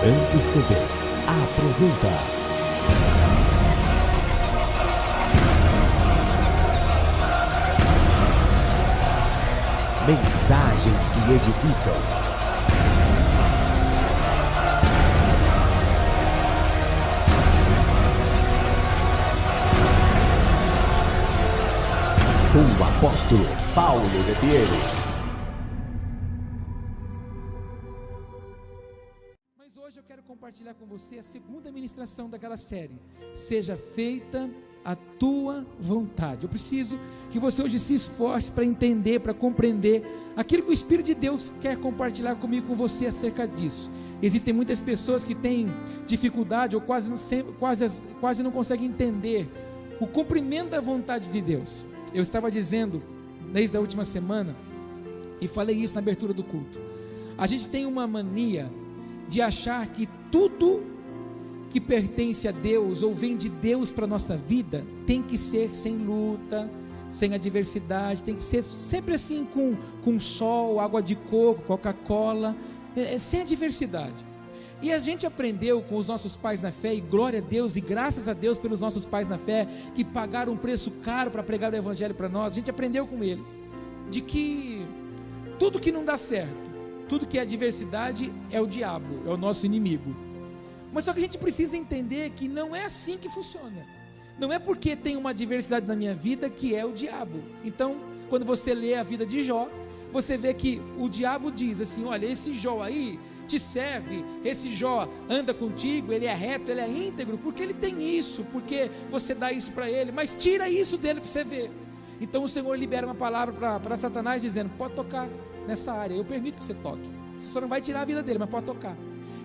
Santos TV apresenta Mensagens que edificam. Com o apóstolo Paulo de Piero. Mas hoje eu quero compartilhar com você a segunda ministração daquela série. Seja feita a tua vontade. Eu preciso que você hoje se esforce para entender, para compreender aquilo que o Espírito de Deus quer compartilhar comigo, com você acerca disso. Existem muitas pessoas que têm dificuldade ou quase não conseguem entender o cumprimento da vontade de Deus. Eu estava dizendo desde a última semana e falei isso na abertura do culto. A gente tem uma mania de achar que tudo que pertence a Deus ou vem de Deus para a nossa vida tem que ser sem luta, sem adversidade, tem que ser sempre assim com sol, água de coco, Coca-Cola, sem adversidade. E a gente aprendeu com os nossos pais na fé, e glória a Deus e graças a Deus pelos nossos pais na fé, que pagaram um preço caro para pregar o evangelho para nós. A gente aprendeu com eles, de que tudo que não dá certo, tudo que é adversidade é o diabo, é o nosso inimigo. Mas só que a gente precisa entender que não é assim que funciona. Não é porque tem uma adversidade na minha vida que é o diabo. Então, quando você lê a vida de Jó, você vê que o diabo diz assim: olha, esse Jó aí te serve, esse Jó anda contigo, ele é reto, ele é íntegro, porque ele tem isso, porque você dá isso para ele, mas tira isso dele para você ver. Então o Senhor libera uma palavra para Satanás dizendo: pode tocar nessa área, eu permito que você toque, você só não vai tirar a vida dele, mas pode tocar.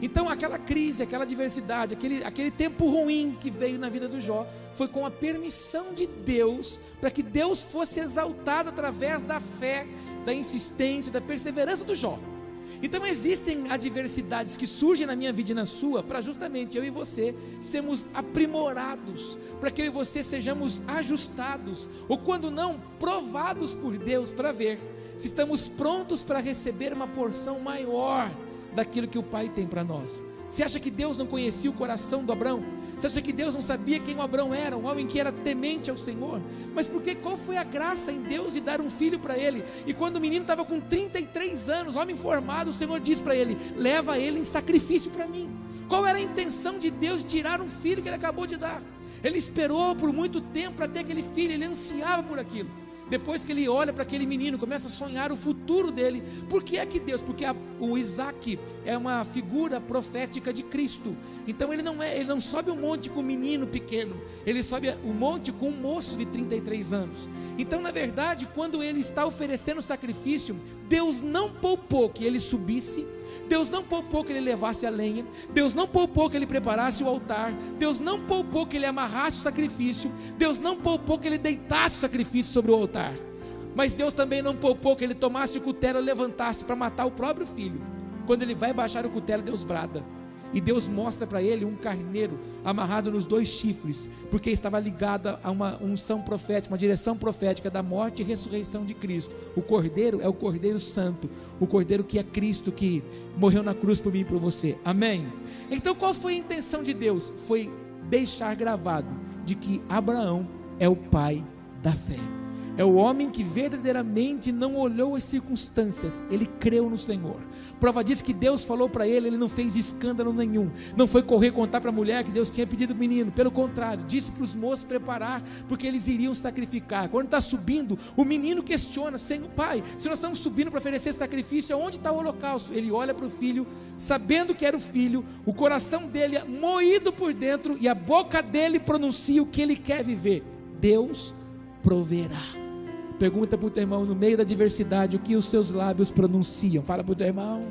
Então aquela crise, aquela adversidade, aquele tempo ruim que veio na vida do Jó, foi com a permissão de Deus, para que Deus fosse exaltado através da fé, da insistência, da perseverança do Jó. Então existem adversidades que surgem na minha vida e na sua, para justamente eu e você sermos aprimorados, para que eu e você sejamos ajustados, ou quando não, provados por Deus, para ver se estamos prontos para receber uma porção maior daquilo que o Pai tem para nós. Você acha que Deus não conhecia o coração do Abrão? Você acha que Deus não sabia quem o Abrão era? Um homem que era temente ao Senhor. Mas porque qual foi a graça em Deus de dar um filho para ele? E quando o menino estava com 33 anos, homem formado, o Senhor diz para ele: leva ele em sacrifício para mim. Qual era a intenção de Deus de tirar um filho que ele acabou de dar? Ele esperou por muito tempo para ter aquele filho, ele ansiava por aquilo. Depois que ele olha para aquele menino, começa a sonhar o futuro dele. Por que é que Deus? Porque o Isaac é uma figura profética de Cristo. Então ele não sobe um monte com um menino pequeno, ele sobe um monte com um moço de 33 anos. Então, na verdade, quando ele está oferecendo sacrifício, Deus não poupou que ele subisse, Deus não poupou que ele levasse a lenha, Deus não poupou que ele preparasse o altar, Deus não poupou que ele amarrasse o sacrifício, Deus não poupou que ele deitasse o sacrifício sobre o altar. Mas Deus também não poupou que ele tomasse o cutelo e levantasse para matar o próprio filho. Quando ele vai baixar o cutelo, Deus brada, e Deus mostra para ele um carneiro amarrado nos 2 chifres, porque estava ligado a uma unção profética, uma direção profética da morte e ressurreição de Cristo. O cordeiro é o Cordeiro Santo, o cordeiro que é Cristo, que morreu na cruz por mim e por você, amém? Então qual foi a intenção de Deus? Foi deixar gravado de que Abraão é o pai da fé. É o homem que verdadeiramente não olhou as circunstâncias, ele creu no Senhor. Prova disso que Deus falou para ele, ele não fez escândalo nenhum, não foi correr contar para a mulher que Deus tinha pedido o menino, pelo contrário, disse para os moços preparar, porque eles iriam sacrificar. Quando está subindo, o menino questiona: Senhor, pai, se nós estamos subindo para oferecer sacrifício, onde está o holocausto? Ele olha para o filho, sabendo que era o filho, o coração dele é moído por dentro, e a boca dele pronuncia o que ele quer viver: Deus proverá. Pergunta para o teu irmão, no meio da adversidade, o que os seus lábios pronunciam? Fala para o teu irmão.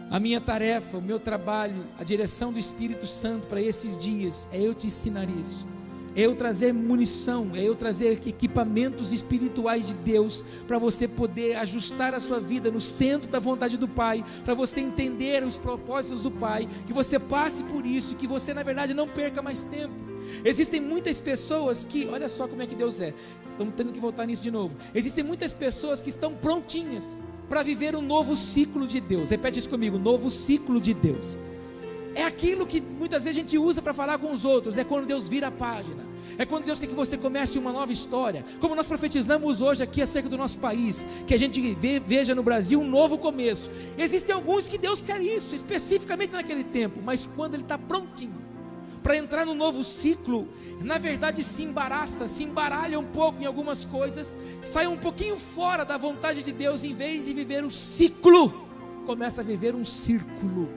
A minha tarefa, o meu trabalho, a direção do Espírito Santo para esses dias é eu te ensinar isso. É eu trazer munição, é eu trazer equipamentos espirituais de Deus, para você poder ajustar a sua vida no centro da vontade do Pai, para você entender os propósitos do Pai, que você passe por isso, que você na verdade não perca mais tempo. Existem muitas pessoas que, olha só como é que Deus é, estamos tendo que voltar nisso de novo. Existem muitas pessoas que estão prontinhas, para viver um novo ciclo de Deus. Repete isso comigo: novo ciclo de Deus. É aquilo que muitas vezes a gente usa para falar com os outros. É quando Deus vira a página. É quando Deus quer que você comece uma nova história. Como nós profetizamos hoje aqui acerca do nosso país, que a gente veja no Brasil um novo começo. Existem alguns que Deus quer isso, especificamente naquele tempo. Mas quando Ele está prontinho para entrar no novo ciclo, na verdade se embaraça, se embaralha um pouco em algumas coisas, sai um pouquinho fora da vontade de Deus. Em vez de viver um ciclo, começa a viver um círculo.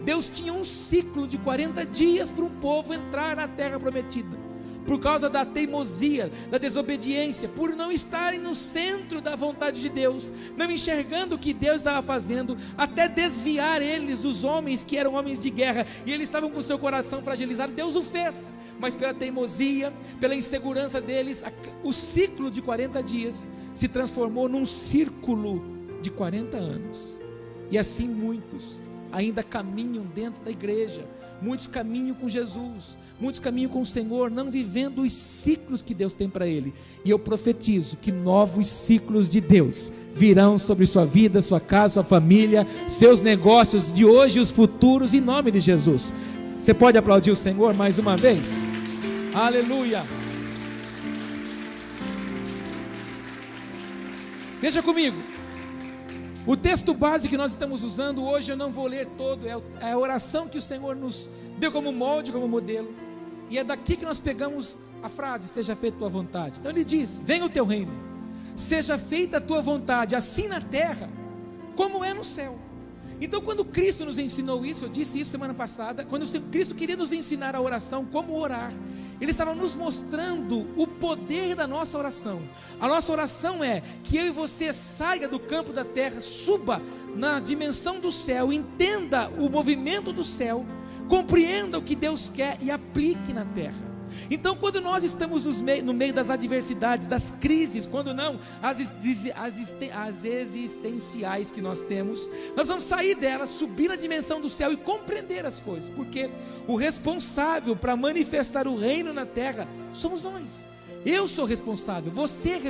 Deus tinha um ciclo de 40 dias para um povo entrar na terra prometida. Por causa da teimosia, da desobediência, por não estarem no centro da vontade de Deus, não enxergando o que Deus estava fazendo, até desviar eles dos homens que eram homens de guerra, e eles estavam com o seu coração fragilizado. Deus o fez, mas pela teimosia, pela insegurança deles, o ciclo de 40 dias se transformou num círculo de 40 anos, e assim muitos ainda caminham dentro da igreja, muitos caminham com Jesus, muitos caminham com o Senhor, não vivendo os ciclos que Deus tem para ele. E eu profetizo que novos ciclos de Deus virão sobre sua vida, sua casa, sua família, seus negócios de hoje e os futuros, em nome de Jesus. Você pode aplaudir o Senhor mais uma vez? Aleluia! Deixa comigo. O texto base que nós estamos usando hoje, eu não vou ler todo, é a oração que o Senhor nos deu como molde, como modelo, e é daqui que nós pegamos a frase: seja feita a tua vontade. Então ele diz: venha o teu reino, seja feita a tua vontade, assim na terra, como é no céu. Então quando Cristo nos ensinou isso, eu disse isso semana passada, quando Cristo queria nos ensinar a oração, como orar, Ele estava nos mostrando o poder da nossa oração. A nossa oração é que eu e você saia do campo da terra, suba na dimensão do céu, entenda o movimento do céu, compreenda o que Deus quer e aplique na terra. Então quando nós estamos no meio das adversidades, das crises, quando não, as existenciais que nós temos, nós vamos sair delas, subir na dimensão do céu e compreender as coisas, porque o responsável para manifestar o reino na terra somos nós. Eu sou responsável, você é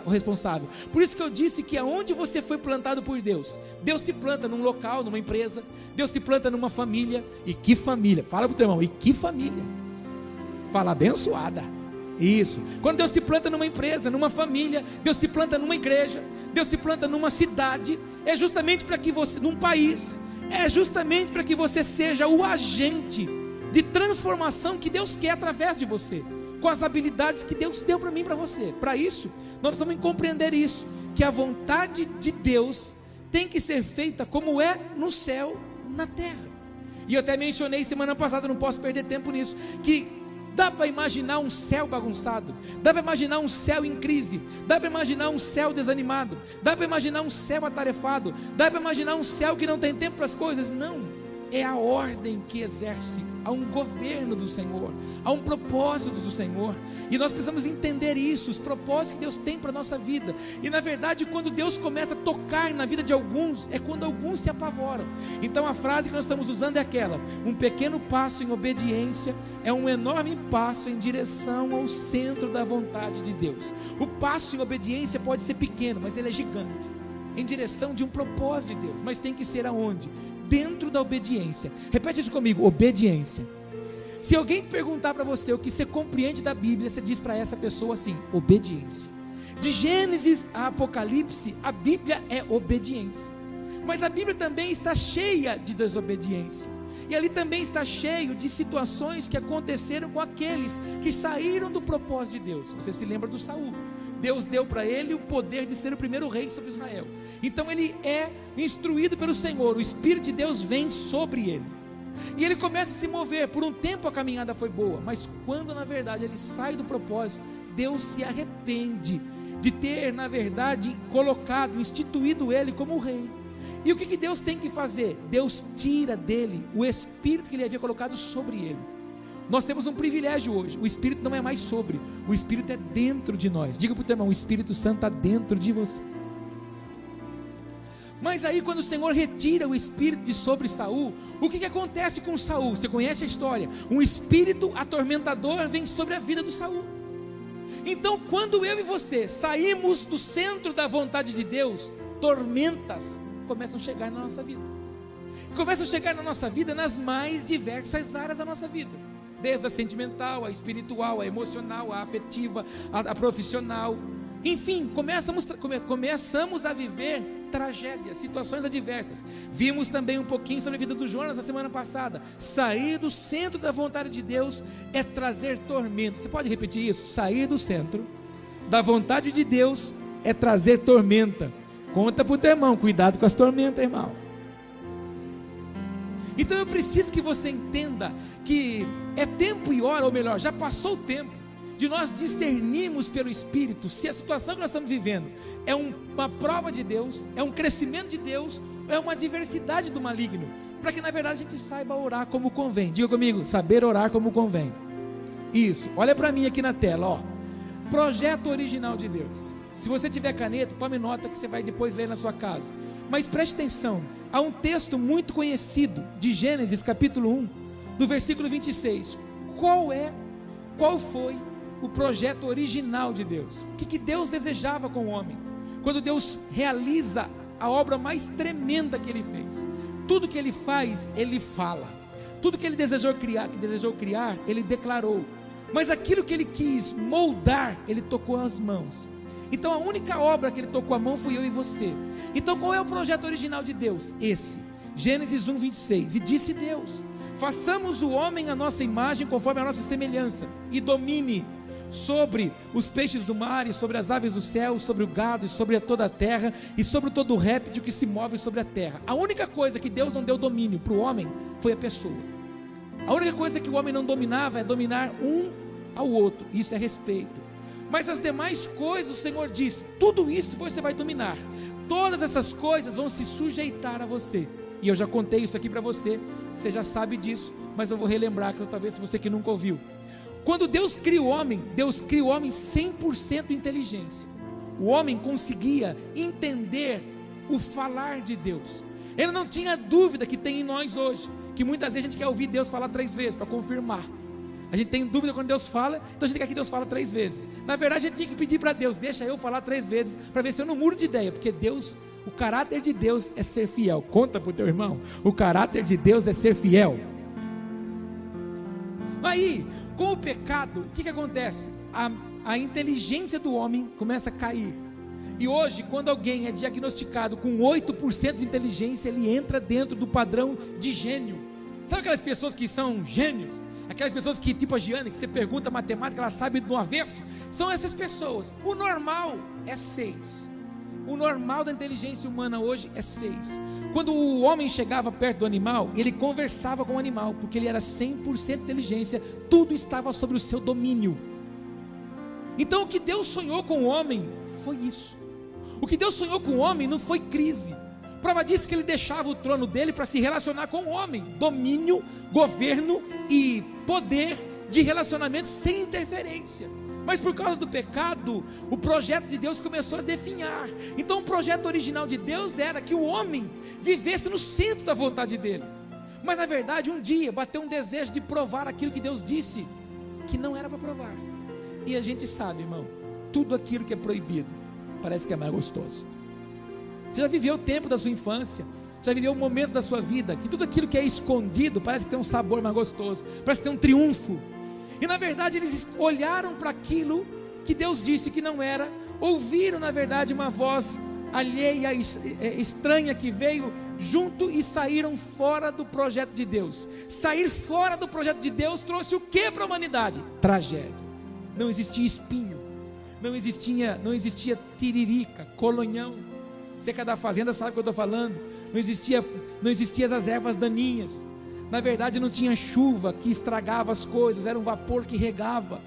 responsável. Por isso que eu disse que aonde você foi plantado por Deus, Deus te planta num local, numa empresa, Deus te planta numa família. E que família? Fala para o teu irmão: e que família? Fala: abençoada. Isso. Quando Deus te planta numa empresa, numa família, Deus te planta numa igreja, Deus te planta numa cidade, é justamente para que você, num país, é justamente para que você seja o agente de transformação que Deus quer através de você, com as habilidades que Deus deu para mim e para você. Para isso, nós precisamos compreender isso, que a vontade de Deus tem que ser feita como é no céu, na terra. E eu até mencionei semana passada, não posso perder tempo nisso, que dá para imaginar um céu bagunçado, dá para imaginar um céu em crise, dá para imaginar um céu desanimado, dá para imaginar um céu atarefado, dá para imaginar um céu que não tem tempo para as coisas. Não, é a ordem que exerce a um governo do Senhor, a um propósito do Senhor, e nós precisamos entender isso, os propósitos que Deus tem para a nossa vida. E na verdade, quando Deus começa a tocar na vida de alguns, é quando alguns se apavoram. Então a frase que nós estamos usando é aquela: um pequeno passo em obediência é um enorme passo em direção ao centro da vontade de Deus. O passo em obediência pode ser pequeno, mas ele é gigante, em direção de um propósito de Deus. Mas tem que ser aonde? Dentro da obediência. Repete isso comigo: obediência. Se alguém perguntar para você o que você compreende da Bíblia, você diz para essa pessoa assim: obediência. De Gênesis a Apocalipse, a Bíblia é obediência. Mas a Bíblia também está cheia de desobediência, e ali também está cheio de situações que aconteceram com aqueles que saíram do propósito de Deus. Você se lembra do Saul? Deus deu para ele o poder de ser o primeiro rei sobre Israel. Então ele é instruído pelo Senhor, o Espírito de Deus vem sobre ele, e ele começa a se mover. Por um tempo a caminhada foi boa, mas quando na verdade ele sai do propósito, Deus se arrepende de ter na verdade instituído ele como rei. E o que Deus tem que fazer? Deus tira dele o Espírito que ele havia colocado sobre ele. Nós temos um privilégio hoje: o Espírito não é mais sobre, o Espírito é dentro de nós. Diga para o teu irmão: o Espírito Santo está dentro de você. Mas aí quando o Senhor retira o Espírito de sobre Saul, o que acontece com Saul? Você conhece a história? Um espírito atormentador vem sobre a vida do Saul. Então quando eu e você saímos do centro da vontade de Deus, tormentas começam a chegar na nossa vida. Começam a chegar na nossa vida nas mais diversas áreas da nossa vida. Desde a sentimental, a espiritual, a emocional, a afetiva, a profissional. Enfim, começamos a viver tragédias, situações adversas. Vimos também um pouquinho sobre a vida do Jonas na semana passada. Sair do centro da vontade de Deus é trazer tormento. Você pode repetir isso? Sair do centro da vontade de Deus é trazer tormenta. Conta para o teu irmão, cuidado com as tormentas, irmão. Então eu preciso que você entenda que é tempo e hora, ou melhor, já passou o tempo de nós discernirmos pelo Espírito se a situação que nós estamos vivendo é uma prova de Deus, é um crescimento de Deus, ou é uma adversidade do maligno, para que na verdade a gente saiba orar como convém. Diga comigo, saber orar como convém. Isso, olha para mim aqui na tela, ó. Projeto original de Deus. Se você tiver caneta, tome nota que você vai depois ler na sua casa. Mas preste atenção, há um texto muito conhecido de Gênesis capítulo 1, do versículo 26. Qual foi o projeto original de Deus? O que Deus desejava com o homem? Quando Deus realiza a obra mais tremenda que Ele fez, tudo que Ele faz, Ele fala. Tudo que Ele desejou criar, Ele declarou. Mas aquilo que Ele quis moldar, Ele tocou as mãos. Então a única obra que Ele tocou a mão fui eu e você. Então qual é o projeto original de Deus? Esse, Gênesis 1, 26. E disse Deus: façamos o homem à nossa imagem, conforme a nossa semelhança, e domine sobre os peixes do mar, e sobre as aves do céu, sobre o gado, e sobre toda a terra, e sobre todo o réptil que se move sobre a terra. A única coisa que Deus não deu domínio para o homem foi a pessoa. A única coisa que o homem não dominava é dominar um ao outro. Isso é respeito. Mas as demais coisas, o Senhor diz: tudo isso você vai dominar. Todas essas coisas vão se sujeitar a você. E eu já contei isso aqui para você, você já sabe disso, mas eu vou relembrar, que talvez você que nunca ouviu. Quando Deus cria o homem 100% inteligência. O homem conseguia entender o falar de Deus. Ele não tinha dúvida que tem em nós hoje, que muitas vezes a gente quer ouvir Deus falar 3 vezes para confirmar. A gente tem dúvida quando Deus fala, então a gente quer que Deus fale 3 vezes. Na verdade a gente tinha que pedir para Deus: deixa eu falar 3 vezes, para ver se eu não mudo de ideia. Porque Deus, o caráter de Deus é ser fiel. Conta para o teu irmão, o caráter de Deus é ser fiel. Aí, com o pecado, o que acontece? A inteligência do homem começa a cair. E hoje, quando alguém é diagnosticado com 8% de inteligência, ele entra dentro do padrão de gênio. Sabe aquelas pessoas que são gênios? Aquelas pessoas que, tipo a Giane, que você pergunta matemática, ela sabe do avesso. São essas pessoas. O normal é 6. O normal da inteligência humana hoje é 6. Quando o homem chegava perto do animal, ele conversava com o animal, porque ele era 100% de inteligência. Tudo estava sobre o seu domínio. Então o que Deus sonhou com o homem foi isso. O que Deus sonhou com o homem não foi crise. Prova disso que Ele deixava o trono dele para se relacionar com o homem. Domínio, governo e poder de relacionamento sem interferência. Mas por causa do pecado, o projeto de Deus começou a definhar. Então o projeto original de Deus era que o homem vivesse no centro da vontade dele. Mas na verdade um dia bateu um desejo de provar aquilo que Deus disse que não era para provar. E a gente sabe, irmão, tudo aquilo que é proibido parece que é mais gostoso. Você já viveu o tempo da sua infância, já viveu momentos da sua vida que tudo aquilo que é escondido parece que tem um sabor mais gostoso, parece que tem um triunfo. E na verdade eles olharam para aquilo que Deus disse que não era, ouviram na verdade uma voz alheia, estranha, que veio junto, e saíram fora do projeto de Deus. Sair fora do projeto de Deus trouxe o que para a humanidade? Tragédia. Não existia espinho, não existia tiririca, colonhão. Você que é da fazenda sabe o que eu estou falando. Não existia as ervas daninhas. Na verdade não tinha chuva que estragava as coisas, era um vapor que regava.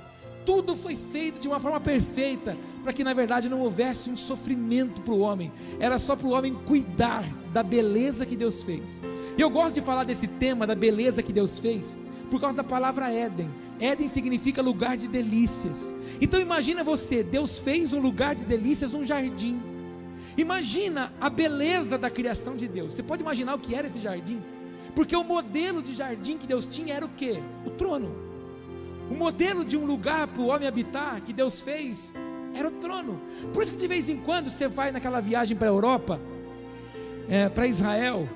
Tudo foi feito de uma forma perfeita, para que na verdade não houvesse um sofrimento para o homem. Era só para o homem cuidar da beleza que Deus fez. E eu gosto de falar desse tema da beleza que Deus fez, por causa da palavra Éden. Éden significa lugar de delícias. Então imagina você, Deus fez um lugar de delícias, um jardim. Imagina a beleza da criação de Deus. Você pode imaginar o que era esse jardim? Porque o modelo de jardim que Deus tinha era o quê? O trono. O modelo de um lugar para o homem habitar que Deus fez Era o trono. Por isso que de vez em quando você vai naquela viagem para a Europa, para Israel,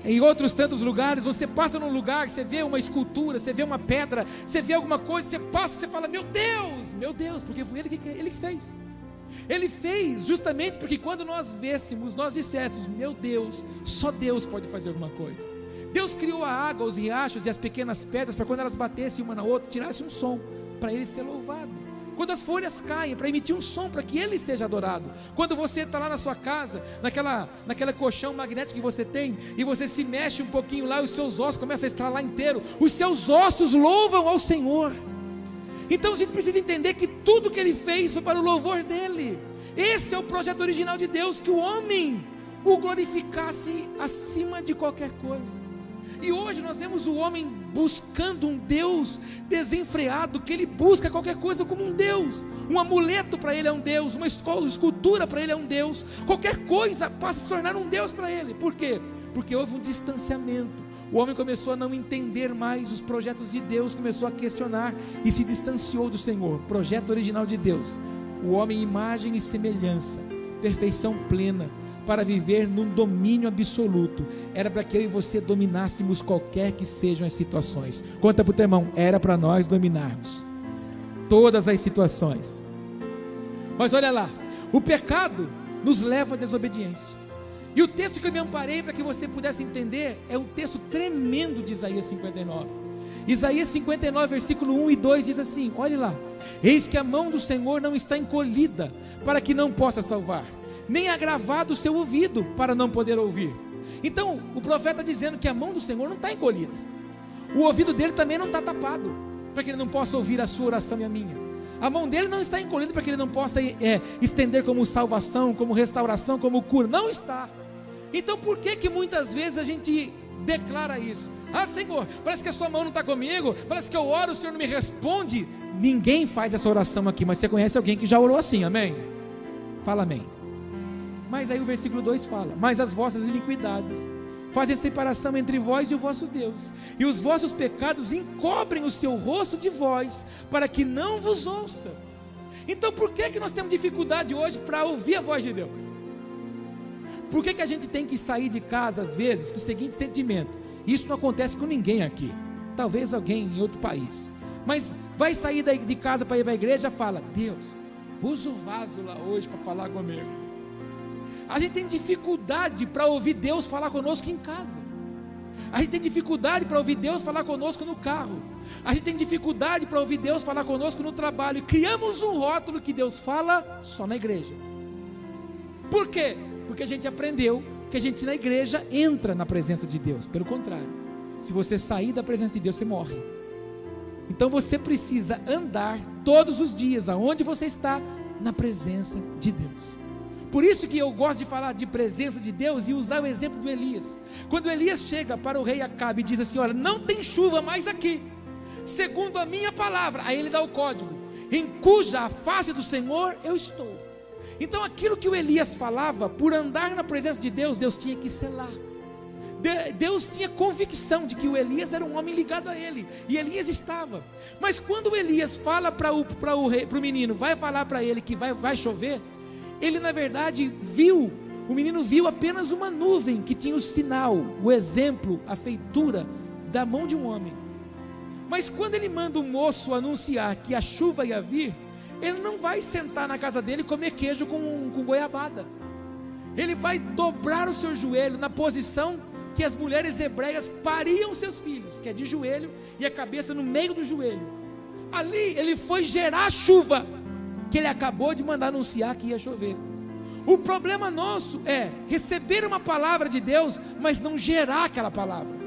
em outros tantos lugares, você passa num lugar, você vê uma escultura, você vê uma pedra, você vê alguma coisa, você passa, você fala, meu Deus, porque foi ele que fez. Ele fez justamente porque quando nós disséssemos, meu Deus, só Deus pode fazer alguma coisa. Deus criou a água, os riachos e as pequenas pedras, para quando elas batessem uma na outra, tirasse um som, para ele ser louvado. Quando as folhas caem, para emitir um som, para que ele seja adorado. Quando você está lá na sua casa, naquela colchão magnético que você tem, e você se mexe um pouquinho lá, e os seus ossos começam a estralar inteiro, os seus ossos louvam ao Senhor. Então a gente precisa entender que tudo que ele fez foi para o louvor dele. Esse é o projeto original de Deus, que o homem o glorificasse acima de qualquer coisa. E hoje nós vemos o homem buscando um Deus desenfreado, que ele busca qualquer coisa como um Deus. Um amuleto para ele é um Deus, uma escultura para ele é um Deus, qualquer coisa passa a se tornar um Deus para ele. Por quê? Porque houve um distanciamento. O homem começou a não entender mais os projetos de Deus, começou a questionar e se distanciou do Senhor. Projeto original de Deus: o homem, imagem e semelhança, perfeição plena, para viver num domínio absoluto. Era para que eu e você dominássemos qualquer que sejam as situações. Conta para o teu irmão, era para nós dominarmos todas as situações. Mas olha lá, o pecado nos leva à desobediência. E o texto que eu me amparei para que você pudesse entender é um texto tremendo de Isaías 59. Isaías 59, versículo 1 e 2 diz assim, olhe lá: eis que a mão do Senhor não está encolhida para que não possa salvar, nem agravado o seu ouvido para não poder ouvir. Então o profeta está dizendo que a mão do Senhor não está encolhida, o ouvido dele também não está tapado para que ele não possa ouvir a sua oração e a minha. A mão dele não está encolhida para que ele não possa estender como salvação, como restauração, como cura. Não está. Então por que muitas vezes a gente declara isso? Ah, Senhor, parece que a sua mão não está comigo, parece que eu oro, o Senhor não me responde. Ninguém faz essa oração aqui, mas você conhece alguém que já orou assim, amém? Fala amém. Mas aí o versículo 2 fala: mas as vossas iniquidades fazem separação entre vós e o vosso Deus, e os vossos pecados encobrem o seu rosto de vós, para que não vos ouça. Então por que nós temos dificuldade hoje para ouvir a voz de Deus? Por que a gente tem que sair de casa às vezes com o seguinte sentimento? Isso não acontece com ninguém aqui, talvez alguém em outro país, mas vai sair de casa para ir para a igreja e fala: Deus, usa o vaso lá hoje para falar comigo. A gente tem dificuldade para ouvir Deus falar conosco em casa. A gente tem dificuldade para ouvir Deus falar conosco no carro. A gente tem dificuldade para ouvir Deus falar conosco no trabalho. E criamos um rótulo que Deus fala só na igreja. Por quê? Porque a gente aprendeu que a gente na igreja entra na presença de Deus. Pelo contrário, se você sair da presença de Deus, você morre. Então você precisa andar todos os dias, aonde você está, na presença de Deus. Por isso que eu gosto de falar de presença de Deus e usar o exemplo do Elias. Quando Elias chega para o rei Acabe e diz assim: olha, não tem chuva mais aqui, segundo a minha palavra. Aí ele dá o código: em cuja face do Senhor eu estou. Então aquilo que o Elias falava, por andar na presença de Deus, Deus tinha que selar. Deus tinha convicção de que o Elias era um homem ligado a ele, e Elias estava. Mas quando o Elias fala para o menino, vai falar para ele que vai chover, ele na verdade o menino viu apenas uma nuvem que tinha o sinal, o exemplo, a feitura da mão de um homem. Mas quando ele manda o moço anunciar que a chuva ia vir, ele não vai sentar na casa dele e comer queijo com goiabada. Ele vai dobrar o seu joelho na posição que as mulheres hebreias pariam seus filhos, que é de joelho e a cabeça no meio do joelho. Ali ele foi gerar a chuva que ele acabou de mandar anunciar que ia chover. O problema nosso é receber uma palavra de Deus, mas não gerar aquela palavra.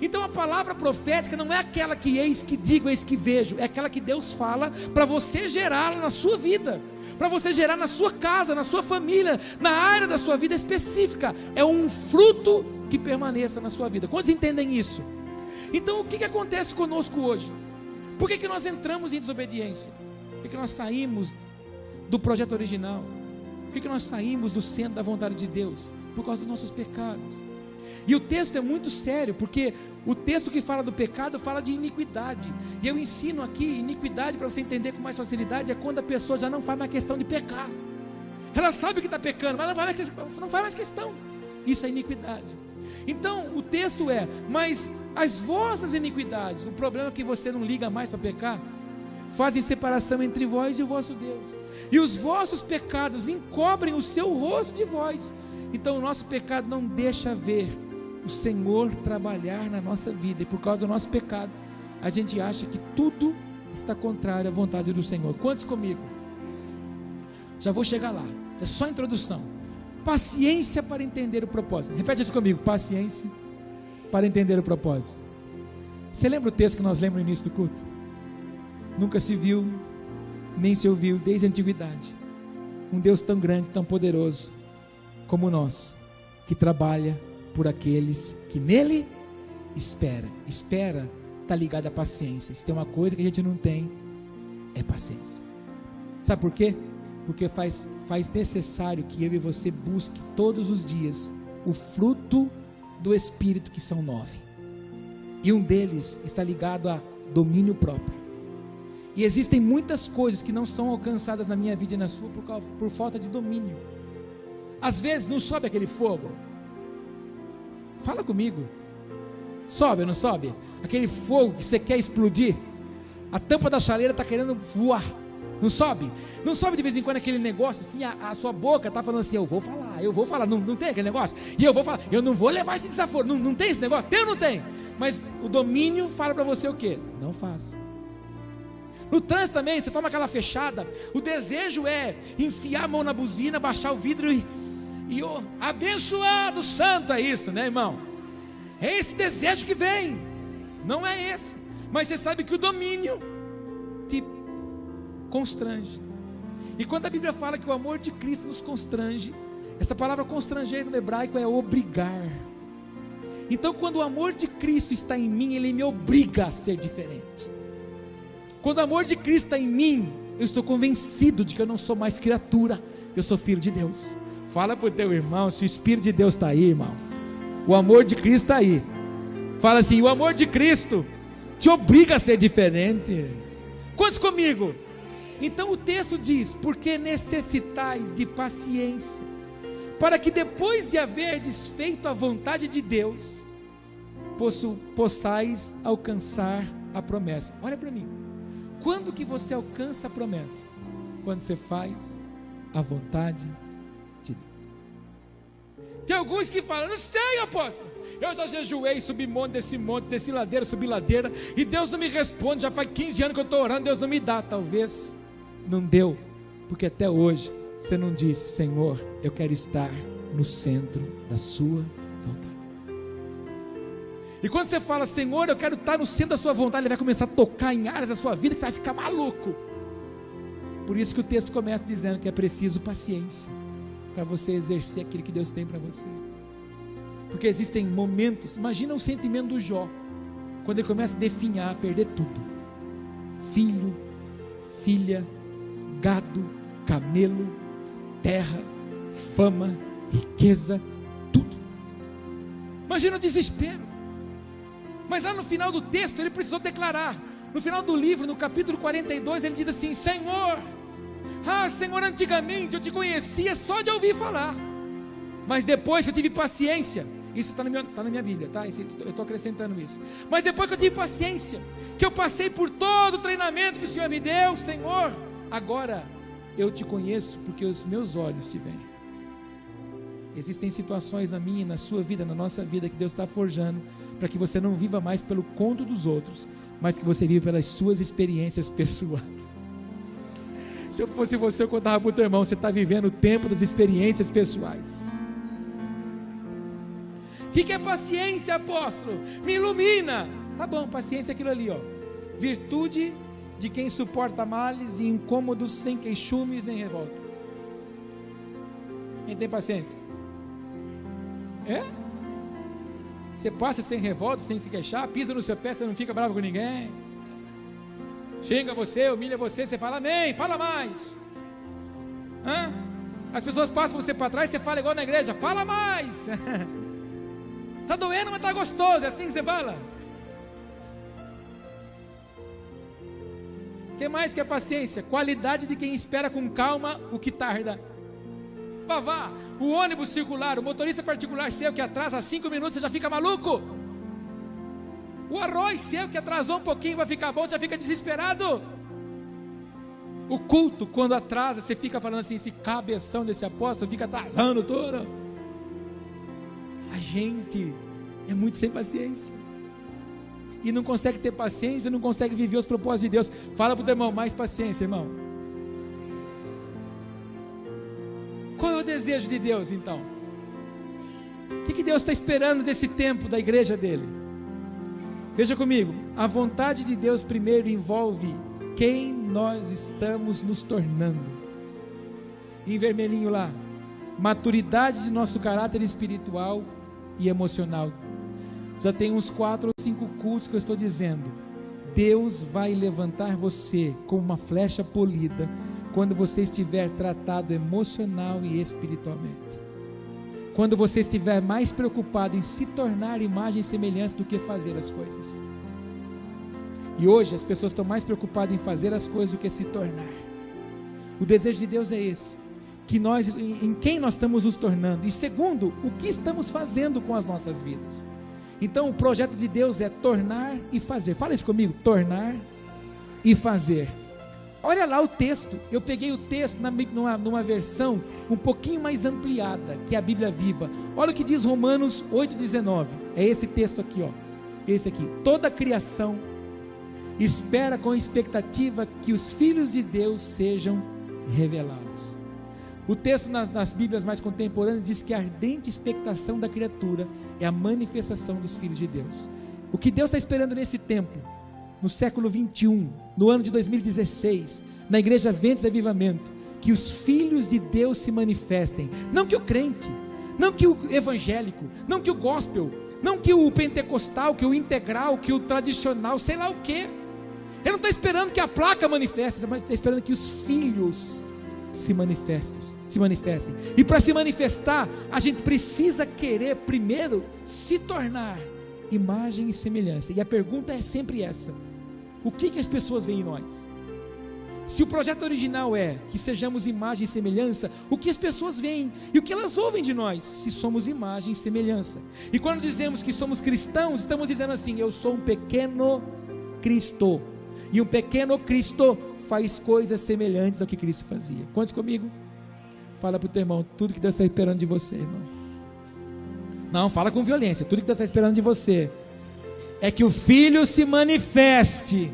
Então a palavra profética não é aquela que eis que digo, eis que vejo, é aquela que Deus fala para você gerar na sua vida, para você gerar na sua casa, na sua família, na área da sua vida específica. É um fruto que permaneça na sua vida. Quantos entendem isso? Então o que acontece conosco hoje? Por que nós entramos em desobediência? Por que nós saímos do projeto original? Por que nós saímos do centro da vontade de Deus? Por causa dos nossos pecados. E o texto é muito sério, porque o texto que fala do pecado fala de iniquidade. E eu ensino aqui, iniquidade, para você entender com mais facilidade, é quando a pessoa já não faz mais questão de pecar. Ela sabe que está pecando, mas não faz mais questão. Isso é iniquidade. Então o texto é: mas as vossas iniquidades, o problema é que você não liga mais para pecar, fazem separação entre vós e o vosso Deus, e os vossos pecados encobrem o seu rosto de vós. Então o nosso pecado não deixa ver o Senhor trabalhar na nossa vida, e por causa do nosso pecado a gente acha que tudo está contrário à vontade do Senhor. Quantos comigo? Já vou chegar lá, é só a introdução. Paciência para entender o propósito. Repete isso comigo: paciência para entender o propósito. Você lembra o texto que nós lemos no início do culto? Nunca se viu, nem se ouviu desde a antiguidade um Deus tão grande, tão poderoso como o nosso, que trabalha por aqueles que nele espera. Espera está ligado à paciência. Se tem uma coisa que a gente não tem, é paciência. Sabe por quê? Porque faz necessário que eu e você busque todos os dias o fruto do Espírito, que são 9, e um deles está ligado a domínio próprio. E existem muitas coisas que não são alcançadas na minha vida e na sua por falta de domínio. Às vezes não sobe aquele fogo. Fala comigo. Sobe ou não sobe? Aquele fogo que você quer explodir. A tampa da chaleira está querendo voar. Não sobe? Não sobe de vez em quando aquele negócio assim, a sua boca está falando assim: eu vou falar, não tem aquele negócio? E eu vou falar, eu não vou levar esse desaforo, não tem esse negócio? Tem ou não tem? Mas o domínio fala para você o quê? Não faça. No trânsito também, você toma aquela fechada, o desejo é enfiar a mão na buzina, baixar o vidro e abençoado santo, é isso, né, irmão? É esse desejo que vem, não é esse, mas você sabe que o domínio te constrange. E quando a Bíblia fala que o amor de Cristo nos constrange, essa palavra constranger no hebraico é obrigar. Então quando o amor de Cristo está em mim, ele me obriga a ser diferente. Quando o amor de Cristo está em mim, eu estou convencido de que eu não sou mais criatura, eu sou filho de Deus. Fala para o teu irmão, se o Espírito de Deus está aí, irmão, o amor de Cristo está aí. Fala assim: o amor de Cristo te obriga a ser diferente. Quantos comigo? Então o texto diz: porque necessitais de paciência, para que depois de haverdes feito a vontade de Deus, possais alcançar a promessa. Olha para mim, quando que você alcança a promessa? Quando você faz a vontade de Deus. Tem alguns que falam: não sei, apóstolo, eu já jejuei, subi monte, desci ladeira, subi ladeira, e Deus não me responde, já faz 15 anos que eu estou orando, Deus não me dá. Talvez não deu, porque até hoje você não disse: Senhor, eu quero estar no centro da sua vontade. E quando você fala: Senhor, eu quero estar no centro da sua vontade, ele vai começar a tocar em áreas da sua vida que você vai ficar maluco. Por isso que o texto começa dizendo que é preciso paciência para você exercer aquilo que Deus tem para você. Porque existem momentos, imagina o sentimento do Jó, quando ele começa a definhar, a perder tudo: filho, filha, gado, camelo, terra, fama, riqueza, tudo. Imagina o desespero. Mas lá no final do texto ele precisou declarar, no final do livro, no capítulo 42, ele diz assim: Senhor, Senhor, antigamente eu te conhecia só de ouvir falar, mas depois que eu tive paciência, isso está na minha Bíblia, tá? Eu estou acrescentando isso. Mas depois que eu tive paciência, que eu passei por todo o treinamento que o Senhor me deu, Senhor, agora eu te conheço porque os meus olhos te veem. Existem situações na minha e na sua vida, na nossa vida, que Deus está forjando para que você não viva mais pelo conto dos outros, mas que você viva pelas suas experiências pessoais. Se eu fosse você, eu contava para o teu irmão: você está vivendo o tempo das experiências pessoais. O que é paciência, apóstolo? Me ilumina. Tá bom, paciência é aquilo ali, ó. Virtude de quem suporta males e incômodos, sem queixumes nem revolta. Quem tem paciência? É? Você passa sem revolta, sem se queixar, pisa no seu pé, você não fica bravo com ninguém. Xinga você, humilha você, você fala amém, fala mais. As pessoas passam você para trás, você fala igual na igreja: fala mais. Está doendo, mas está gostoso. É assim que você fala? O que mais que é paciência? Qualidade de quem espera com calma o que tarda. Vá, o ônibus circular, o motorista particular seu que atrasa 5 minutos, você já fica maluco. O arroz seu que atrasou um pouquinho, vai ficar bom, já fica desesperado. O culto, quando atrasa, você fica falando assim, esse cabeção desse apóstolo fica atrasando tudo. A gente é muito sem paciência. E não consegue ter paciência, não consegue viver os propósitos de Deus. Fala para o teu irmão, mais paciência, irmão. Qual é o desejo de Deus, então? O que Deus está esperando desse tempo da igreja dele? Veja comigo, a vontade de Deus primeiro envolve quem nós estamos nos tornando. Em vermelhinho lá, maturidade de nosso caráter espiritual e emocional. Já tem uns 4 ou 5 cultos que eu estou dizendo, Deus vai levantar você como uma flecha polida, quando você estiver tratado emocional e espiritualmente, quando você estiver mais preocupado em se tornar imagem e semelhança do que fazer as coisas. E hoje as pessoas estão mais preocupadas em fazer as coisas do que se tornar. O desejo de Deus é esse, que nós, em quem nós estamos nos tornando, e segundo, o que estamos fazendo com as nossas vidas. Então o projeto de Deus é tornar e fazer. Fala isso comigo, tornar e fazer. Olha lá o texto, eu peguei o texto numa versão um pouquinho mais ampliada, que é a Bíblia Viva. Olha o que diz Romanos 8,19, é esse texto aqui, ó, esse aqui. Toda a criação espera com expectativa que os filhos de Deus sejam revelados. O texto nas Bíblias mais contemporâneas diz que a ardente expectação da criatura é a manifestação dos filhos de Deus. O que Deus está esperando nesse tempo, no século 21, no ano de 2016, na igreja Ventos e Avivamento, que os filhos de Deus se manifestem, não que o crente, não que o evangélico, não que o gospel, não que o pentecostal, que o integral, que o tradicional, sei lá o que. Ele não está esperando que a placa manifeste, mas está esperando que os filhos se manifestem. E para se manifestar, a gente precisa querer primeiro se tornar imagem e semelhança. E a pergunta é sempre essa: o que as pessoas veem em nós? Se o projeto original é que sejamos imagem e semelhança, o que as pessoas veem e o que elas ouvem de nós? Se somos imagem e semelhança. E quando dizemos que somos cristãos, estamos dizendo assim: eu sou um pequeno Cristo, e um pequeno Cristo faz coisas semelhantes ao que Cristo fazia. Quantos comigo? Fala para o teu irmão, tudo que Deus está esperando de você, irmão. Não, fala com violência. Tudo que Deus está esperando de você é que o Filho se manifeste.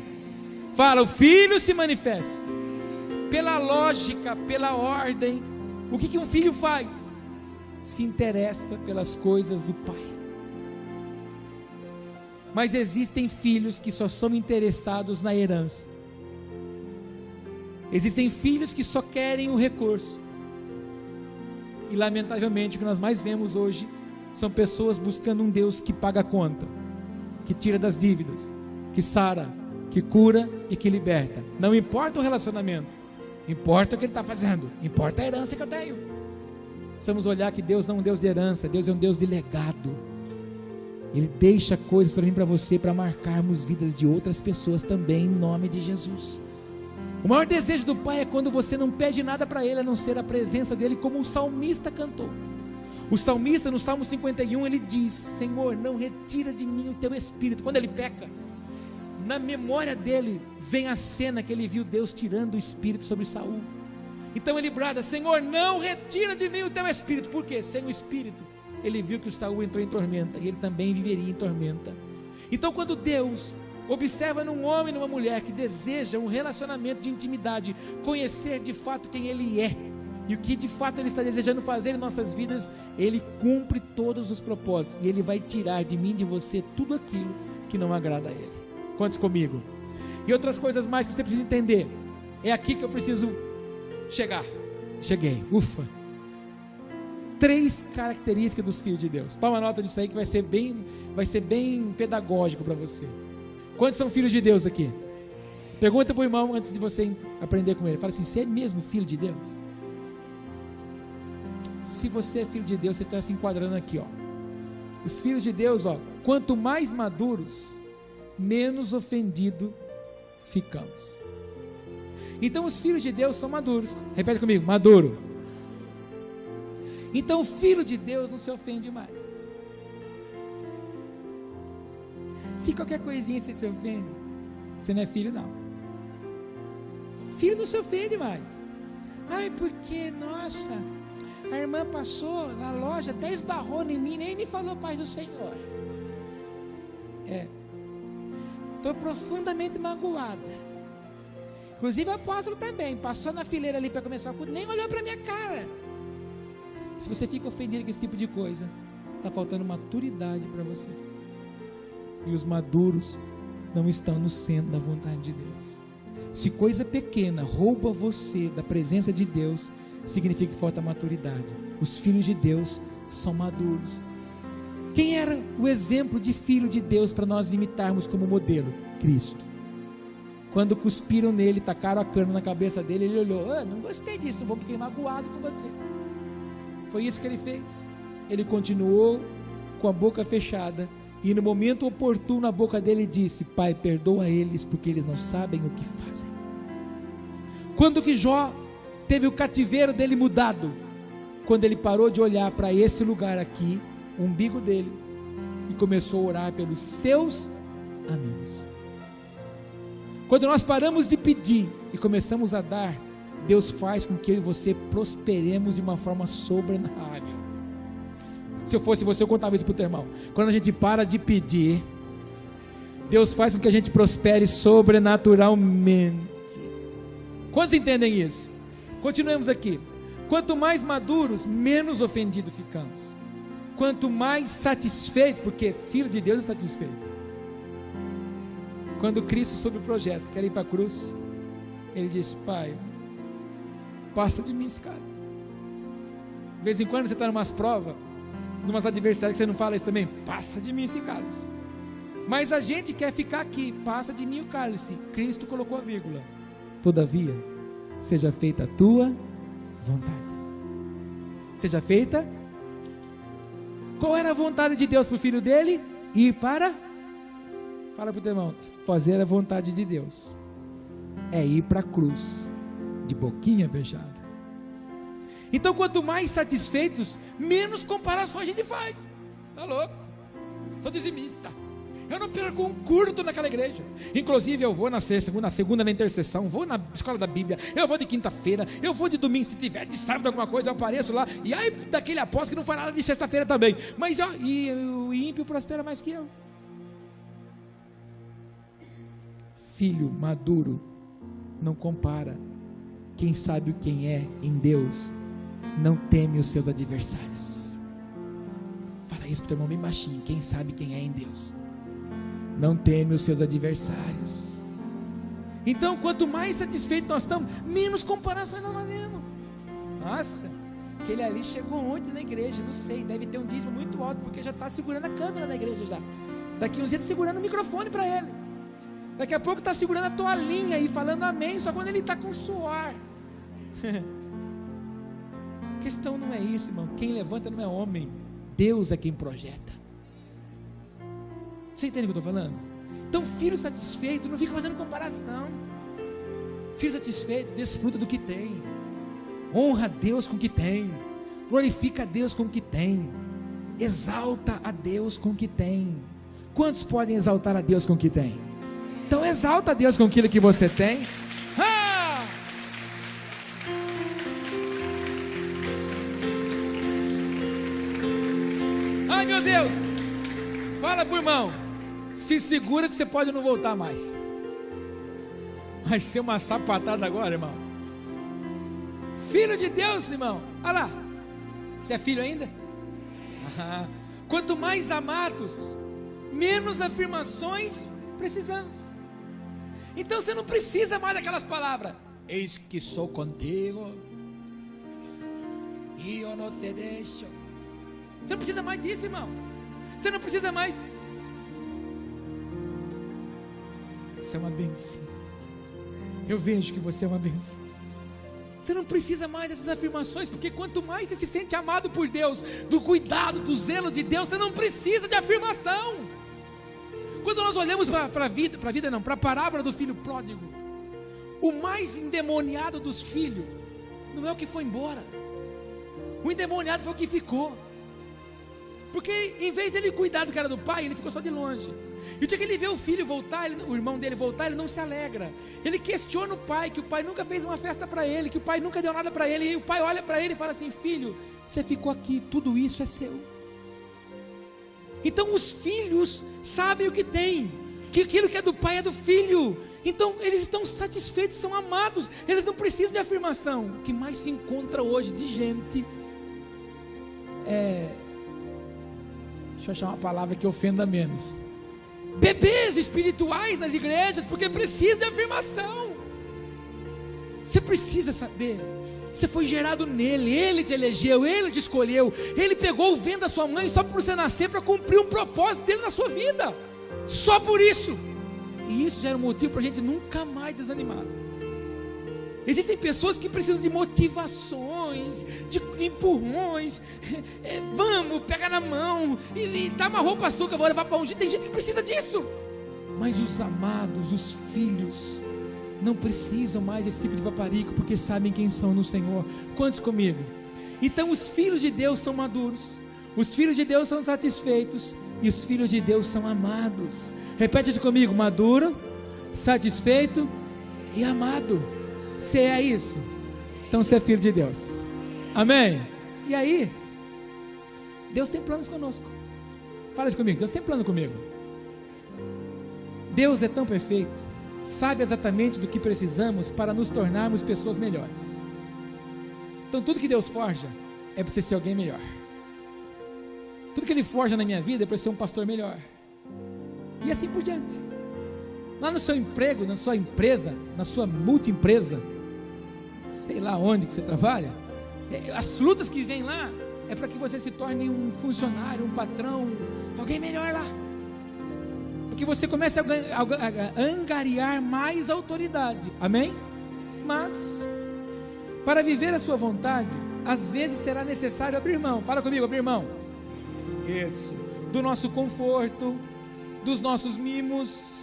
Fala, o Filho se manifeste. Pela lógica, pela ordem, o que um filho faz? Se interessa pelas coisas do Pai. Mas existem filhos que só são interessados na herança. Existem filhos que só querem o recurso. E lamentavelmente o que nós mais vemos hoje são pessoas buscando um Deus que paga a conta, que tira das dívidas, que sara, que cura e que liberta. Não importa o relacionamento, importa o que ele está fazendo, importa a herança que eu tenho. Precisamos olhar que Deus não é um Deus de herança, Deus é um Deus de legado. Ele deixa coisas para mim e para você, para marcarmos vidas de outras pessoas também, em nome de Jesus. O maior desejo do Pai é quando você não pede nada para Ele, a não ser a presença dEle, como o salmista cantou. O salmista no Salmo 51, ele diz: Senhor, não retira de mim o teu Espírito. Quando ele peca, na memória dele vem a cena que ele viu Deus tirando o Espírito sobre Saul. Então ele brada: Senhor, não retira de mim o teu Espírito. Por quê? Sem o Espírito, ele viu que o Saul entrou em tormenta, e ele também viveria em tormenta. Então quando Deus observa num homem e numa mulher que deseja um relacionamento de intimidade, conhecer de fato quem Ele é, e o que de fato Ele está desejando fazer em nossas vidas, Ele cumpre todos os propósitos, e Ele vai tirar de mim e de você tudo aquilo que não agrada a Ele. Quantos comigo? E outras coisas mais que você precisa entender. É aqui que eu preciso chegar. Cheguei, ufa. 3 características dos filhos de Deus. Toma nota disso aí que vai ser bem pedagógico para você. Quantos são filhos de Deus aqui? Pergunta para o irmão antes de você aprender com ele. Fala assim: você é mesmo filho de Deus? Se você é filho de Deus, você está se enquadrando aqui, ó. Os filhos de Deus, quanto mais maduros, menos ofendido ficamos. Então os filhos de Deus são maduros. Repete comigo, maduro. Então o filho de Deus não se ofende mais. Se qualquer coisinha você se ofende, você não é filho não. Filho não se ofende mais. Ai, porque, nossa, a irmã passou na loja, até esbarrou em mim, nem me falou paz do Senhor. Estou profundamente magoada. Inclusive o apóstolo também, passou na fileira ali para começar o culto, nem olhou para minha cara. Se você fica ofendido com esse tipo de coisa, está faltando maturidade para você. E os maduros não estão no centro da vontade de Deus. Se coisa pequena rouba você da presença de Deus, significa que falta maturidade. Os filhos de Deus são maduros. Quem era o exemplo de filho de Deus para nós imitarmos como modelo? Cristo. Quando cuspiram nele, tacaram a cana na cabeça dele, ele olhou, não gostei disso, não vou ficar magoado com você. Foi isso que ele fez. Ele continuou com a boca fechada, e no momento oportuno a boca dele disse: Pai, perdoa eles, porque eles não sabem o que fazem. Quando que Jó teve o cativeiro dele mudado? Quando ele parou de olhar para esse lugar aqui, o umbigo dele, e começou a orar pelos seus amigos. Quando nós paramos de pedir e começamos a dar, Deus faz com que eu e você prosperemos de uma forma sobrenatural. Se eu fosse você, eu contava isso para o teu irmão. Quando a gente para de pedir, Deus faz com que a gente prospere sobrenaturalmente. Quantos entendem isso? Continuemos aqui. Quanto mais maduros, menos ofendidos ficamos. Quanto mais satisfeitos, porque filho de Deus é satisfeito. Quando Cristo soube o projeto, quer ir para a cruz, ele disse: Pai, passa de mim esse cálice. De vez em quando você está em umas provas, em umas adversidades, que você não fala isso também: passa de mim esse cálice. Mas a gente quer ficar aqui: passa de mim o cálice. Cristo colocou a vírgula: todavia, seja feita a tua vontade. Seja feita. Qual era a vontade de Deus para o filho dele? Ir para... Fala para o teu irmão: fazer a vontade de Deus é ir para a cruz de boquinha fechada. Então, quanto mais satisfeitos, menos comparação a gente faz. Tá louco? Sou dizimista. Eu não perco um culto naquela igreja. Inclusive eu vou na segunda na intercessão, vou na escola da Bíblia, eu vou de quinta-feira, eu vou de domingo, se tiver de sábado alguma coisa, eu apareço lá. E aí daquele apóstolo que não faz nada de sexta-feira também. Mas e o ímpio prospera mais que eu. Filho maduro não compara. Quem sabe quem é em Deus não teme os seus adversários. Fala isso para o teu irmão bem baixinho. Quem sabe quem é em Deus não teme os seus adversários. Então, quanto mais satisfeito nós estamos, menos comparações nós temos. Nossa, aquele ali chegou ontem na igreja, não sei, deve ter um dízimo muito alto, porque já está segurando a câmera na igreja já. Daqui uns dias está segurando o microfone para ele. Daqui a pouco está segurando a toalhinha aí, falando amém, só quando ele está com suor. A questão não é isso, irmão. Quem levanta não é homem, Deus é quem projeta. Você entende o que eu estou falando? Então, filho satisfeito não fica fazendo comparação. Filho satisfeito desfruta do que tem, honra a Deus com o que tem, glorifica a Deus com o que tem, exalta a Deus com o que tem. Quantos podem exaltar a Deus com o que tem? Então exalta a Deus com aquilo que você tem. Ai meu Deus, fala pro irmão: se segura que você pode não voltar mais. Vai ser uma sapatada agora, irmão. Filho de Deus, irmão. Olha lá, você é filho ainda? Quanto mais amados, menos afirmações precisamos. Então você não precisa mais daquelas palavras: eis que sou contigo e eu não te deixo. Você não precisa mais disso, irmão. Você não precisa mais. Você é uma bênção. Eu vejo que você é uma bênção. Você não precisa mais dessas afirmações, porque quanto mais você se sente amado por Deus, do cuidado, do zelo de Deus, você não precisa de afirmação. Quando nós olhamos para a parábola do filho pródigo, o mais endemoniado dos filhos não é o que foi embora, o endemoniado foi o que ficou. Porque em vez de ele cuidar do cara do pai, ele ficou só de longe. E o dia que ele vê o filho voltar, o irmão dele voltar, ele não se alegra. Ele questiona o pai, que o pai nunca fez uma festa para ele, que o pai nunca deu nada para ele. E o pai olha para ele e fala assim: filho, você ficou aqui, tudo isso é seu. Então os filhos sabem o que tem, que aquilo que é do pai é do filho. Então eles estão satisfeitos, estão amados, eles não precisam de afirmação. O que mais se encontra hoje de gente deixa eu achar uma palavra que ofenda menos, bebês espirituais nas igrejas, porque precisa de afirmação. Você precisa saber, você foi gerado nele, ele te elegeu, ele te escolheu, ele pegou o ventre da sua mãe só por você nascer, para cumprir um propósito dele na sua vida, só por isso. E isso já era um motivo para a gente nunca mais desanimar. Existem pessoas que precisam de motivações, de empurrões. Vamos, pega na mão e dá uma roupa azul que eu vou levar para ungir. Tem gente que precisa disso. Mas os amados, os filhos, não precisam mais desse tipo de paparico, porque sabem quem são no Senhor. Quantos comigo? Então os filhos de Deus são maduros, os filhos de Deus são satisfeitos, e os filhos de Deus são amados. Repete isso comigo: maduro, satisfeito e amado. Você é isso? Então você é filho de Deus. Amém? E aí, Deus tem planos conosco. Fala isso comigo: Deus tem plano comigo. Deus é tão perfeito, sabe exatamente do que precisamos para nos tornarmos pessoas melhores. Então tudo que Deus forja é para você ser alguém melhor. Tudo que Ele forja na minha vida é para eu ser um pastor melhor. E assim por diante. Lá no seu emprego, na sua empresa, na sua multiempresa, sei lá onde que você trabalha, as lutas que vêm lá é para que você se torne um funcionário, um patrão, alguém melhor lá, porque você começa a angariar mais autoridade. Amém? Mas para viver a sua vontade, às vezes será necessário abrir mão. Fala comigo: abrir mão. Isso. Do nosso conforto, dos nossos mimos,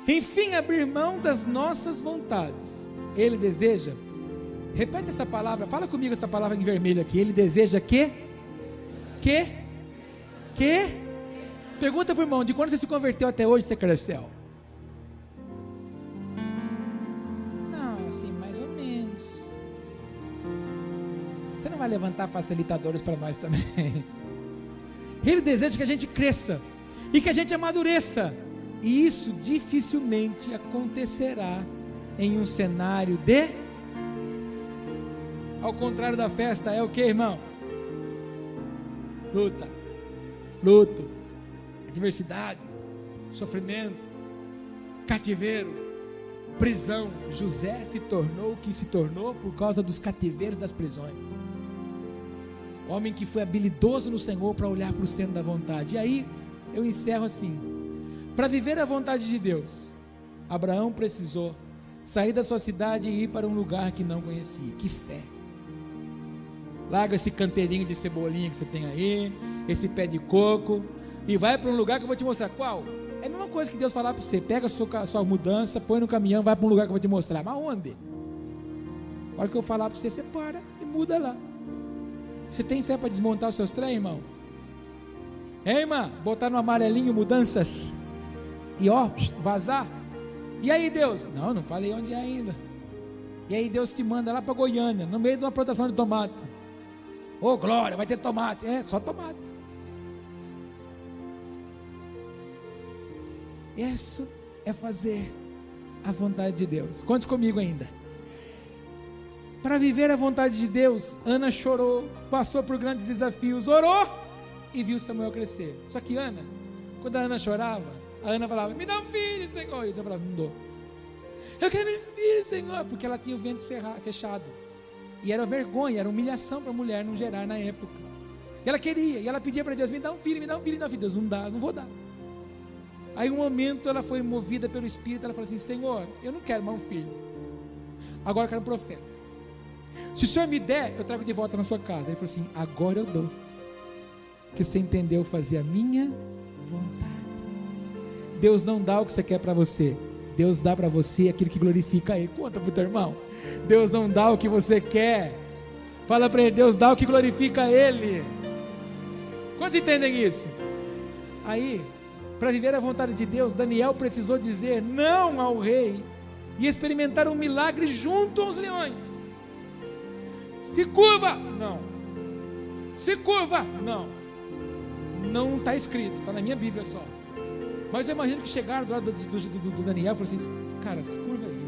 enfim, abrir mão das nossas vontades. Ele deseja, repete essa palavra, fala comigo essa palavra em vermelho aqui. Ele deseja que? Pergunta para o irmão: de quando você se converteu até hoje você cresceu? Não, assim, mais ou menos. Você não vai levantar facilitadores para nós também? Ele deseja que a gente cresça e que a gente amadureça. E isso dificilmente acontecerá em um cenário de... Ao contrário da festa, é o que, irmão? Luto, adversidade, sofrimento, cativeiro, prisão. José se tornou o que se tornou por causa dos cativeiros, das prisões. Homem que foi habilidoso no Senhor para olhar para o centro da vontade. E aí eu encerro assim: para viver a vontade de Deus, Abraão precisou sair da sua cidade e ir para um lugar que não conhecia. Que fé! Larga esse canteirinho de cebolinha que você tem aí, esse pé de coco, e vai para um lugar que eu vou te mostrar. Qual? É a mesma coisa que Deus falar para você: pega a sua mudança, põe no caminhão, vai para um lugar que eu vou te mostrar. Mas onde? A hora que eu falar para você, você para e muda lá. Você tem fé para desmontar os seus trem, irmão? Hein, irmã? Botar no amarelinho mudanças e vazar. E aí, Deus? Não falei onde é ainda. E aí Deus te manda lá para Goiânia, no meio de uma plantação de tomate. Ô, glória, vai ter tomate. É, só tomate. Isso é fazer a vontade de Deus. Conte comigo ainda. Para viver a vontade de Deus, Ana chorou, passou por grandes desafios, orou e viu Samuel crescer. Só que Ana, quando a Ana chorava, a Ana falava: me dá um filho, Senhor. E Deus falava: não dou. Eu quero um filho, Senhor, porque ela tinha o ventre fechado. E era vergonha, era humilhação para a mulher não gerar na época. E ela queria, e ela pedia para Deus: me dá um filho, me dá um filho, me dá um filho. Deus: não dá, não vou dar. Aí um momento ela foi movida pelo Espírito, ela falou assim: Senhor, eu não quero mais um filho, agora eu quero um profeta. Se o senhor me der, eu trago de volta na sua casa. Ele falou assim: agora eu dou, porque você entendeu fazer a minha vontade. Deus não dá o que você quer para você, Deus dá para você aquilo que glorifica Ele. Conta para o teu irmão: Deus não dá o que você quer. Fala para ele: Deus dá o que glorifica Ele. Quantos entendem isso? Aí, para viver a vontade de Deus, Daniel precisou dizer não ao rei e experimentar um milagre junto aos leões. Se curva, não. Se curva, não. Não está escrito, está na minha Bíblia só. Mas eu imagino que chegaram do lado do Daniel e falaram assim: cara, se curva aí,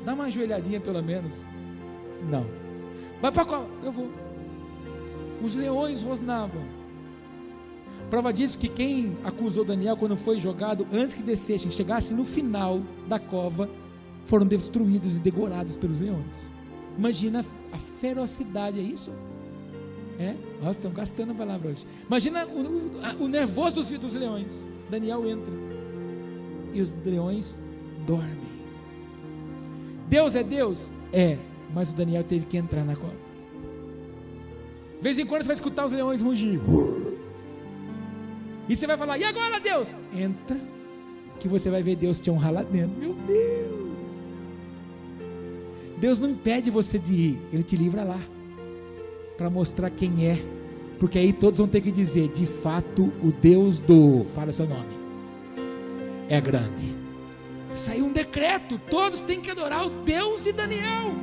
dá uma ajoelhadinha pelo menos. Não. Vai para qual? Eu vou. Os leões rosnavam. Prova disso que quem acusou Daniel quando foi jogado, antes que descessem, chegasse no final da cova, foram destruídos e degorados pelos leões. Imagina a ferocidade, é isso? Nós estamos gastando a palavra hoje. Imagina o nervoso dos leões. Daniel entra e os leões dormem. Deus é Deus? É, mas o Daniel teve que entrar na cova. De vez em quando você vai escutar os leões rugir. E você vai falar: e agora, Deus? Entra, que você vai ver Deus te honrar lá dentro. Meu Deus! Deus não impede você de ir, Ele te livra lá, para mostrar quem é. Porque aí todos vão ter que dizer: de fato, o Deus fala o seu nome, é grande. Saiu um decreto, todos têm que adorar o Deus de Daniel.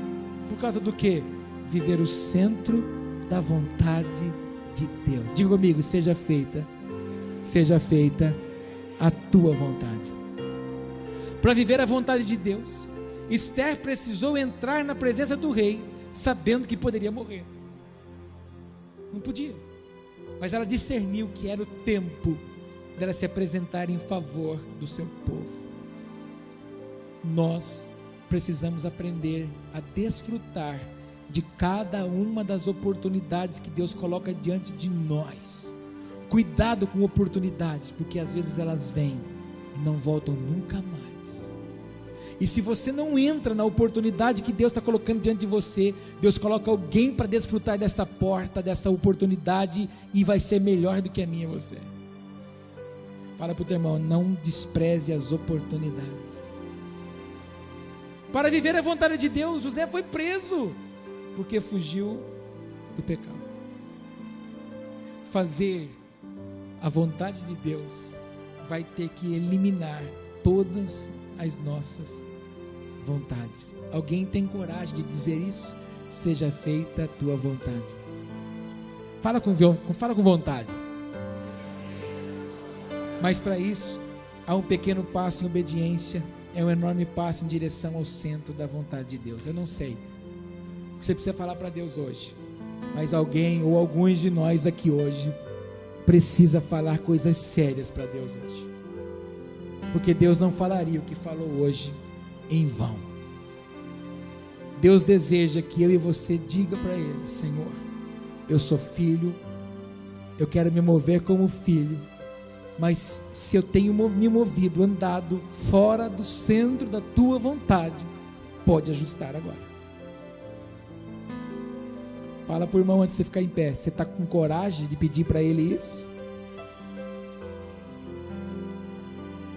Por causa do quê? Viver o centro da vontade de Deus. Diga comigo: seja feita a tua vontade. Para viver a vontade de Deus, Esther precisou entrar na presença do rei, sabendo que poderia morrer. Não podia, mas ela discerniu que era o tempo dela se apresentar em favor do seu povo. Nós precisamos aprender a desfrutar de cada uma das oportunidades que Deus coloca diante de nós. Cuidado com oportunidades, porque às vezes elas vêm e não voltam nunca mais. E se você não entra na oportunidade que Deus está colocando diante de você, Deus coloca alguém para desfrutar dessa porta, dessa oportunidade, e vai ser melhor do que a minha e você. Fala para o teu irmão: não despreze as oportunidades. Para viver a vontade de Deus, José foi preso, porque fugiu do pecado. Fazer a vontade de Deus vai ter que eliminar todas as nossas vontades. Alguém tem coragem de dizer isso? Seja feita a tua vontade. Fala com vontade. Mas para isso há um pequeno passo em obediência, é um enorme passo em direção ao centro da vontade de Deus. Eu não sei o que você precisa falar para Deus hoje, mas alguém ou alguns de nós aqui hoje precisa falar coisas sérias para Deus hoje, porque Deus não falaria o que falou hoje em vão. Deus deseja que eu e você diga para Ele: Senhor, eu sou filho, eu quero me mover como filho, mas se eu tenho me movido, andado fora do centro da tua vontade, pode ajustar agora. Fala para o irmão antes de você ficar em pé: você está com coragem de pedir para Ele isso?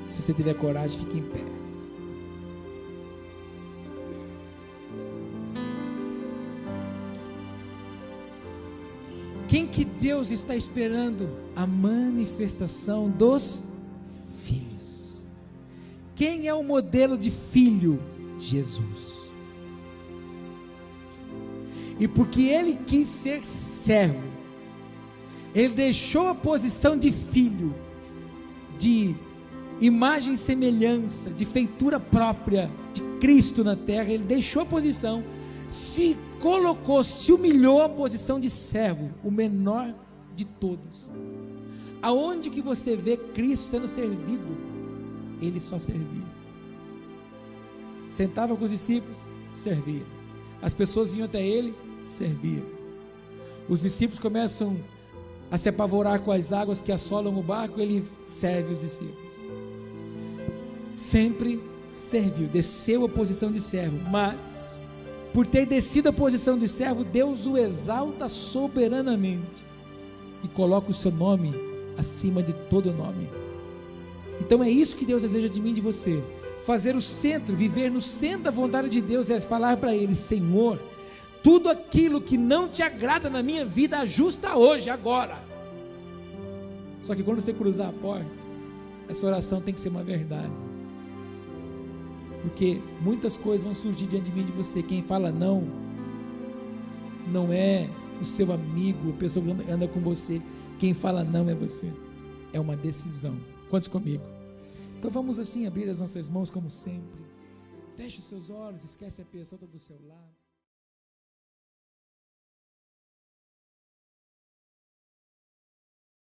Se você tiver coragem, fique em pé. Quem que Deus está esperando? A manifestação dos filhos. Quem é o modelo de filho? Jesus. E porque Ele quis ser servo, Ele deixou a posição de filho, de imagem e semelhança, de feitura própria de Cristo na terra. Ele deixou a posição, se colocou, se humilhou à posição de servo, o menor de todos. Aonde que você vê Cristo sendo servido? Ele só servia. Sentava com os discípulos, servia. As pessoas vinham até Ele, servia. Os discípulos começam a se apavorar com as águas que assolam o barco, Ele serve os discípulos. Sempre serviu, desceu a posição de servo, mas por ter descido a posição de servo, Deus o exalta soberanamente e coloca o seu nome acima de todo nome. Então é isso que Deus deseja de mim e de você, fazer o centro, viver no centro da vontade de Deus, é falar para Ele: Senhor, tudo aquilo que não te agrada na minha vida, ajusta hoje, agora. Só que quando você cruzar a porta, essa oração tem que ser uma verdade, porque muitas coisas vão surgir diante de mim e de você. Quem fala não é o seu amigo, a pessoa que anda com você. Quem fala não é você, é uma decisão. Quantos comigo? Então vamos assim abrir as nossas mãos como sempre. Feche os seus olhos, esquece a pessoa do seu lado.